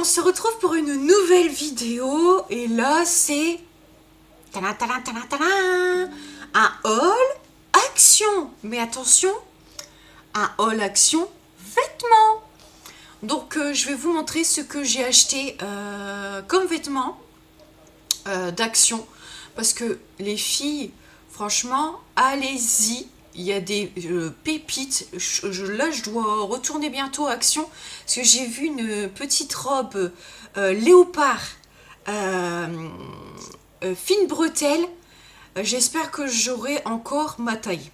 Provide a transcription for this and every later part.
on se retrouve pour une nouvelle vidéo et là c'est tadam, tadam, tadam, tadam, un haul action. Mais attention, un haul action vêtements. Donc je vais vous montrer ce que j'ai acheté comme vêtements d'action parce que les filles, franchement, allez-y. Il y a des pépites. Là, je dois retourner bientôt à Action parce que j'ai vu une petite robe léopard fine bretelle. J'espère que j'aurai encore ma taille.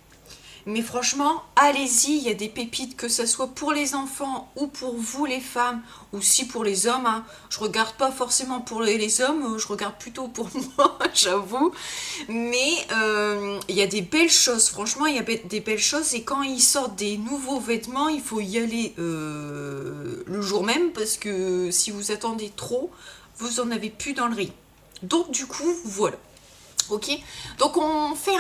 Mais franchement, allez-y, il y a des pépites, que ce soit pour les enfants ou pour vous les femmes, ou si pour les hommes. Hein. Je regarde pas forcément pour les hommes, je regarde plutôt pour moi, j'avoue. Mais il y a des belles choses, franchement, il y a des belles choses. Et quand ils sortent des nouveaux vêtements, il faut y aller le jour même, parce que si vous attendez trop, vous en avez plus dans le riz. Donc du coup, voilà. Ok, donc on fait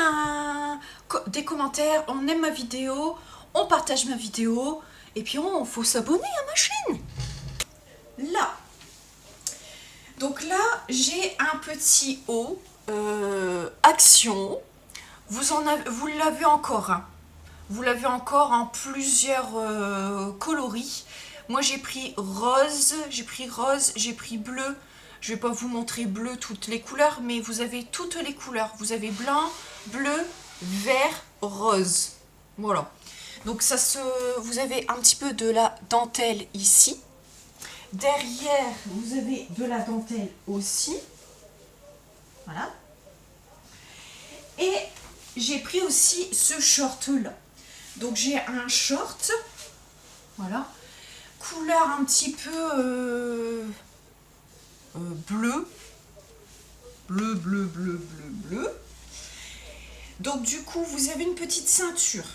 des commentaires, on aime ma vidéo, on partage ma vidéo, et puis faut s'abonner à ma chaîne. Là, donc là, j'ai un petit haut action. Vous l'avez encore, hein. Vous l'avez encore en plusieurs coloris. Moi, j'ai pris rose, j'ai pris bleu. Je vais pas vous montrer bleu toutes les couleurs, mais vous avez toutes les couleurs. Vous avez blanc, bleu, vert, rose. Voilà. Donc vous avez un petit peu de la dentelle ici. Derrière, vous avez de la dentelle aussi. Voilà. Et j'ai pris aussi ce short-là. Donc j'ai un short. Voilà. Couleur un petit peu... bleu. Donc du coup, vous avez une petite ceinture.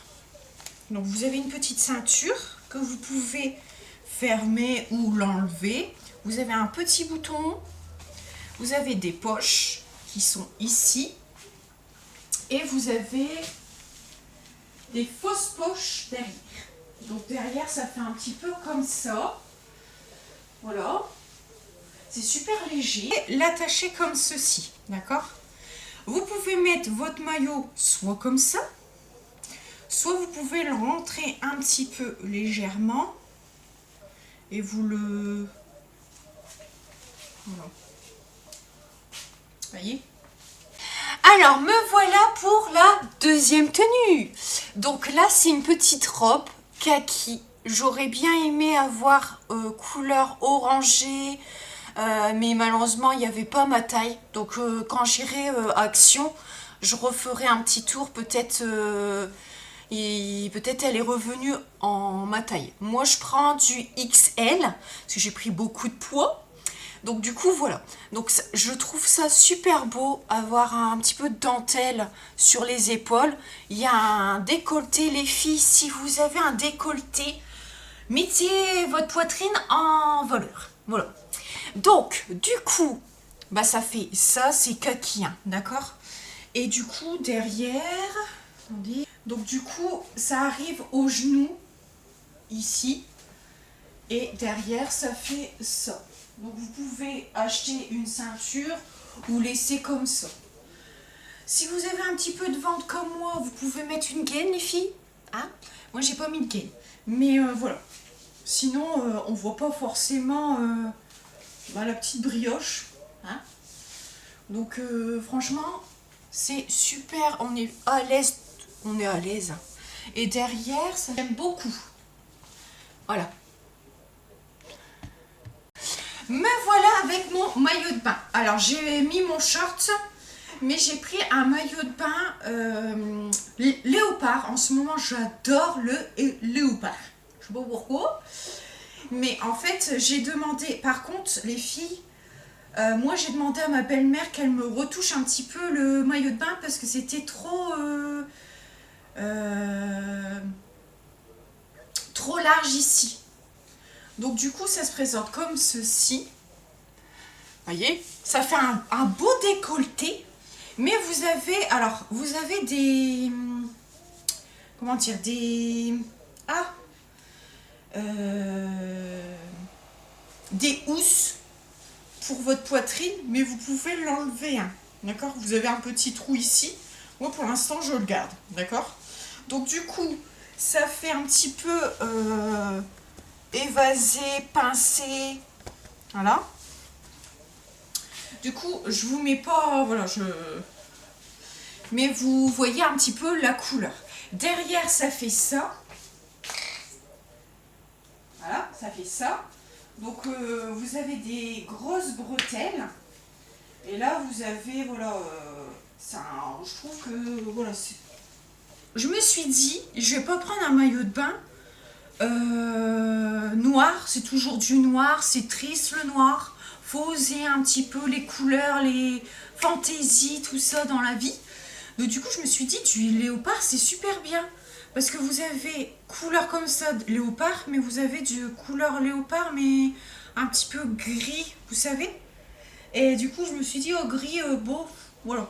Donc vous avez une petite ceinture que vous pouvez fermer ou l'enlever. Vous avez un petit bouton. Vous avez des poches qui sont ici. Et vous avez des fausses poches derrière. Donc derrière, ça fait un petit peu comme ça. Voilà. C'est super léger. L'attacher comme ceci, d'accord? Vous pouvez mettre votre maillot soit comme ça, soit vous pouvez le rentrer un petit peu légèrement et vous le... Voilà. Voyez? Alors, me voilà pour la deuxième tenue. Donc là, c'est une petite robe kaki. J'aurais bien aimé avoir couleur orangée, mais malheureusement il n'y avait pas ma taille, donc quand j'irai à Action je referai un petit tour, peut-être peut-être elle est revenue en ma taille. Moi je prends du XL parce que j'ai pris beaucoup de poids, donc du coup voilà. Donc je trouve ça super beau, avoir un petit peu de dentelle sur les épaules. Il y a un décolleté, les filles, si vous avez un décolleté, mettez votre poitrine en voleur, voilà. Donc, du coup, bah ça fait ça, c'est kaki, hein, d'accord? Et du coup, derrière, attendez, donc du coup, ça arrive au genou, ici, et derrière, ça fait ça. Donc, vous pouvez acheter une ceinture ou laisser comme ça. Si vous avez un petit peu de ventre comme moi, vous pouvez mettre une gaine, les filles. Hein? Moi, j'ai pas mis de gaine. Mais voilà. Sinon, on voit pas forcément... la petite brioche, hein. Donc franchement c'est super, on est à l'aise, et derrière ça j'aime beaucoup. Voilà, me voilà avec mon maillot de bain. Alors j'ai mis mon short, mais j'ai pris un maillot de bain léopard. En ce moment j'adore le léopard, je sais pas pourquoi. Mais en fait, j'ai demandé, par contre, les filles, moi j'ai demandé à ma belle-mère qu'elle me retouche un petit peu le maillot de bain parce que c'était trop large ici. Donc du coup, ça se présente comme ceci. Voyez, ça fait un beau décolleté. Mais vous avez des... Comment dire, des... des housses pour votre poitrine, mais vous pouvez l'enlever, hein, d'accord? Vous avez un petit trou ici. Moi, pour l'instant, je le garde, d'accord? Donc, du coup, ça fait un petit peu évasé, pincé, voilà. Du coup, je vous mets pas, voilà, mais vous voyez un petit peu la couleur. Derrière, ça fait ça. Voilà, ça fait ça. Donc, vous avez des grosses bretelles. Et là, vous avez, voilà, je trouve que, voilà, c'est... Je me suis dit, je vais pas prendre un maillot de bain noir. C'est toujours du noir, c'est triste le noir. Faut oser un petit peu les couleurs, les fantaisies, tout ça dans la vie. Donc du coup, je me suis dit, du léopard, c'est super bien. Parce que vous avez couleur comme ça, léopard, mais vous avez du couleur léopard, mais un petit peu gris, vous savez. Et du coup, je me suis dit, oh, gris, bon, voilà.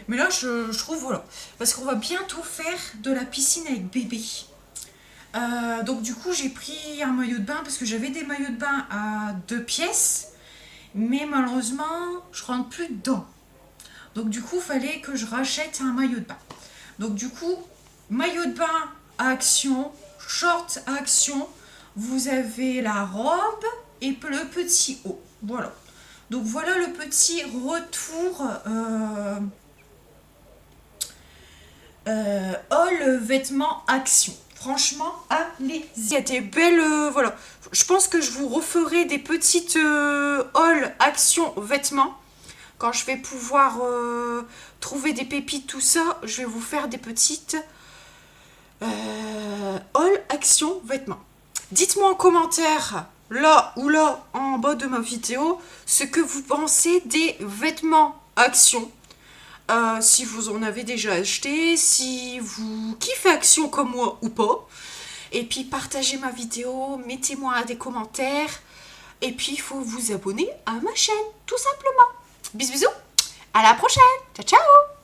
Mais là, je trouve, voilà. Parce qu'on va bientôt faire de la piscine avec bébé. Donc du coup, j'ai pris un maillot de bain, parce que j'avais des maillots de bain à 2 pièces. Mais malheureusement, je rentre plus dedans. Donc du coup, il fallait que je rachète un maillot de bain. Donc du coup, maillot de bain à action, short à action, vous avez la robe et le petit haut. Voilà. Donc voilà le petit retour haul vêtements action. Franchement, allez-y. Il y a des belles... voilà. Je pense que je vous referai des petites haul action vêtements. Quand je vais pouvoir trouver des pépites, tout ça, je vais vous faire des petites haul action vêtements. Dites-moi en commentaire, là ou là, en bas de ma vidéo, ce que vous pensez des vêtements action. Si vous en avez déjà acheté, si vous kiffez action comme moi ou pas. Et puis partagez ma vidéo, mettez-moi des commentaires. Et puis il faut vous abonner à ma chaîne, tout simplement. Bisous bisous, à la prochaine, ciao ciao.